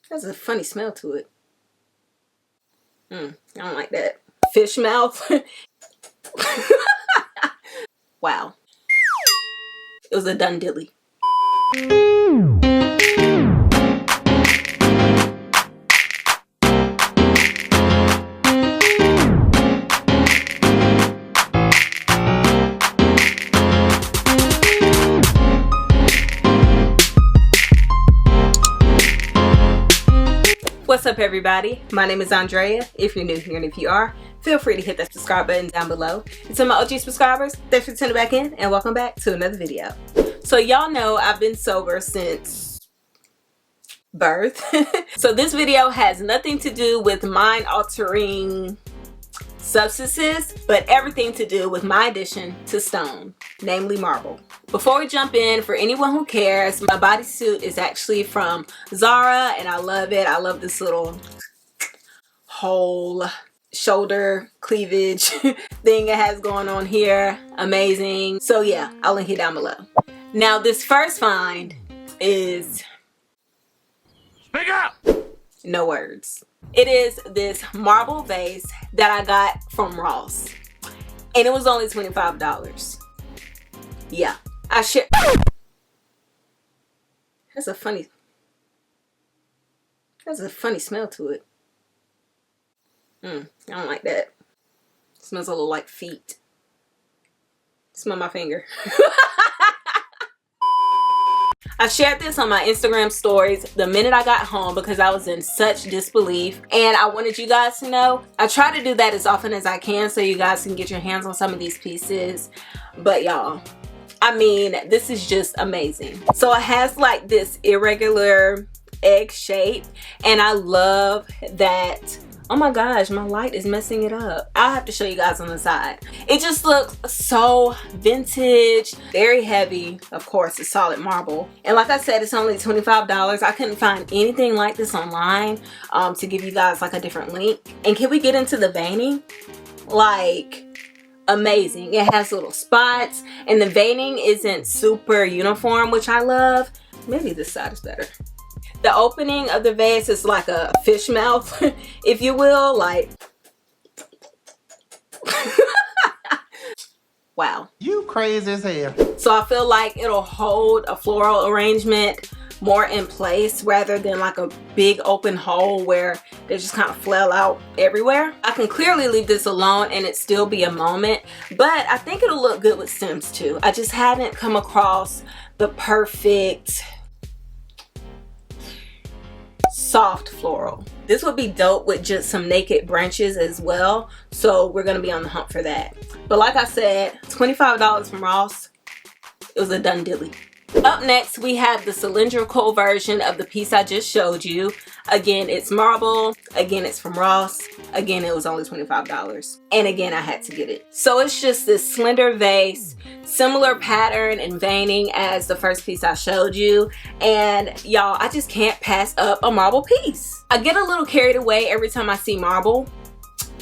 There's a funny smell to it. I don't like that. Fish mouth. Wow. It was a done dilly. What's up, everybody? My name is Andrea. If you're new here and if you are, feel free to hit that subscribe button down below. And to my OG subscribers, thanks for tuning back in and welcome back to another video. So y'all know I've been sober since birth. So this video has nothing to do with mind-altering substances, but everything to do with my addiction to stone, namely marble. Before we jump in, for anyone who cares, my bodysuit is actually from Zara and I love it. I love this little whole shoulder cleavage thing it has going on here. Amazing. So yeah, I'll link it down below. Now this first find is... Speak up! No words. It is this marble vase that I got from Ross. And it was only $25. Yeah. There's a funny smell to it. I don't like that. It smells a little like feet. Smell my finger. I shared this on my Instagram stories the minute I got home because I was in such disbelief and I wanted you guys to know. I try to do that as often as I can so you guys can get your hands on some of these pieces. But y'all, I mean, this is just amazing. So it has like this irregular egg shape and I love that. Oh my gosh, my light is messing it up. I'll have to show you guys on the side. It just looks so vintage, very heavy. Of course, it's solid marble. And like I said, it's only $25. I couldn't find anything like this online to give you guys like a different link. And can we get into the veining? Like, amazing. It has little spots and the veining isn't super uniform, which I love. Maybe this side is better. The opening of the vase is like a fish mouth, if you will, like. Wow. You crazy as hell. So I feel like it'll hold a floral arrangement more in place rather than like a big open hole where they just kind of flail out everywhere. I can clearly leave this alone and it still be a moment, but I think it'll look good with stems too. I just haven't come across the perfect soft floral. This would be dope with just some naked branches as well, so we're gonna be on the hunt for that. But like I said, $25 from Ross. It was a done dilly. Up next, we have the cylindrical version of the piece I just showed you. Again, it's marble. Again, it's from Ross. Again, it was only $25. And again, I had to get it. So it's just this slender vase, similar pattern and veining as the first piece I showed you. And y'all, I just can't pass up a marble piece. I get a little carried away every time I see marble,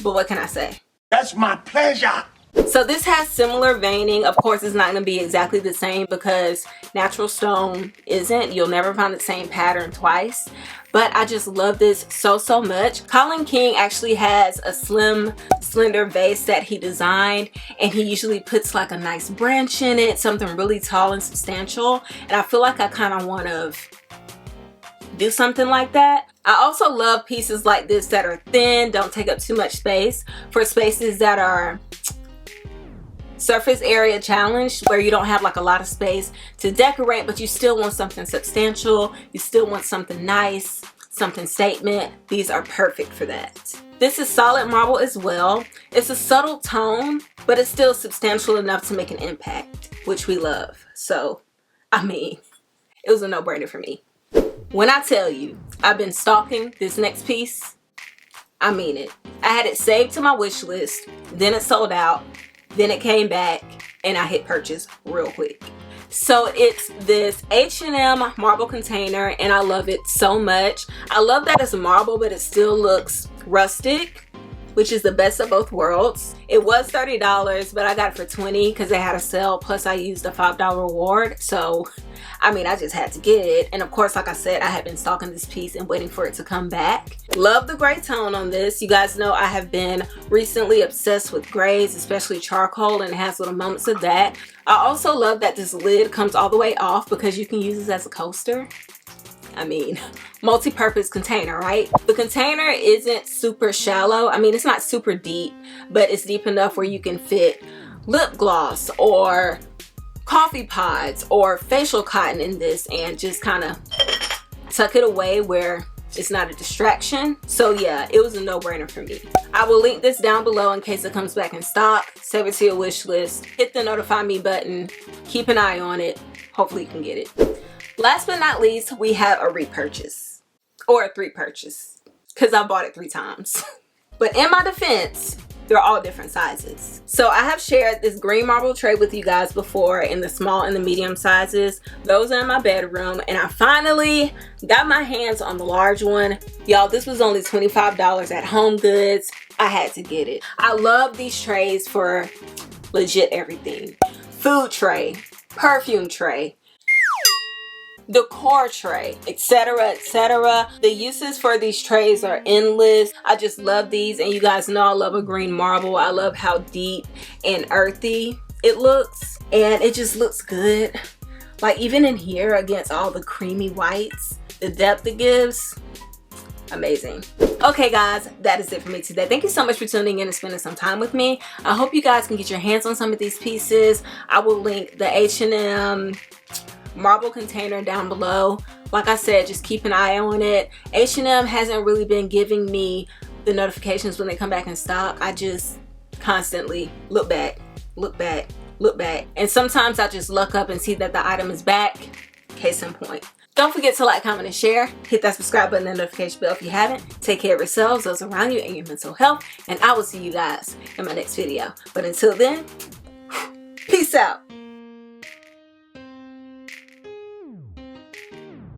but what can I say? That's my pleasure. So this has similar veining. Of course, it's not going to be exactly the same because natural stone isn't. You'll never find the same pattern twice. But I just love this so much. Colin King actually has a slim, slender vase that he designed. And he usually puts like a nice branch in it. Something really tall and substantial. And I feel like I kind of want to do something like that. I also love pieces like this that are thin, don't take up too much space. For spaces that are surface area challenged, where you don't have like a lot of space to decorate, but you still want something substantial, you still want something nice, something statement. These are perfect for that. This is solid marble as well. It's a subtle tone, but it's still substantial enough to make an impact, which we love. So, I mean, it was a no-brainer for me. When I tell you I've been stalking this next piece, I mean it. I had it saved to my wish list, then it sold out, then it came back, and I hit purchase real quick. So it's this H&M marble container, and I love it so much. I love that it's marble, but it still looks rustic. which is the best of both worlds. It was $30, but I got it for $20 because they had a sale, plus I used a $5 reward. So I mean, I just had to get it. And of course, like I said, I have been stalking this piece and waiting for it to come back. Love the gray tone on this. You guys know I have been recently obsessed with grays, especially charcoal, and it has little moments of that. I also love that this lid comes all the way off because you can use this as a coaster. I mean, multi-purpose container, right? The container isn't super shallow. I mean, it's not super deep, but it's deep enough where you can fit lip gloss or coffee pods or facial cotton in this and just kind of tuck it away where it's not a distraction. So yeah, it was a no-brainer for me. I will link this down below in case it comes back in stock. Save it to your wish list. Hit the notify me button. Keep an eye on it. Hopefully you can get it. Last but not least, we have a repurchase. Or a 3-purchase. Because I bought it 3 times. But in my defense, they're all different sizes. So I have shared this green marble tray with you guys before in the small and the medium sizes. Those are in my bedroom, and I finally got my hands on the large one. Y'all, this was only $25 at Homegoods. I had to get it. I love these trays for legit everything. Food tray, perfume tray, decor tray, etc, etc. The uses for these trays are endless. I just love these, and you guys know I love a green marble. I love how deep and earthy it looks, and it just looks good. Like even in here against all the creamy whites, the depth it gives, amazing. Okay guys, that is it for me today. Thank you so much for tuning in and spending some time with me. I hope you guys can get your hands on some of these pieces. I will link the H&M marble container down below. Like I said, just keep an eye on it. H&M hasn't really been giving me the notifications when they come back in stock. I just constantly look back, and sometimes I just look up and see that the item is back. Case in point. Don't forget to like, comment, and share. Hit that subscribe button and notification bell if you haven't. Take care of yourselves, those around you, and your mental health, and I will see you guys in my next video. But until then, peace out.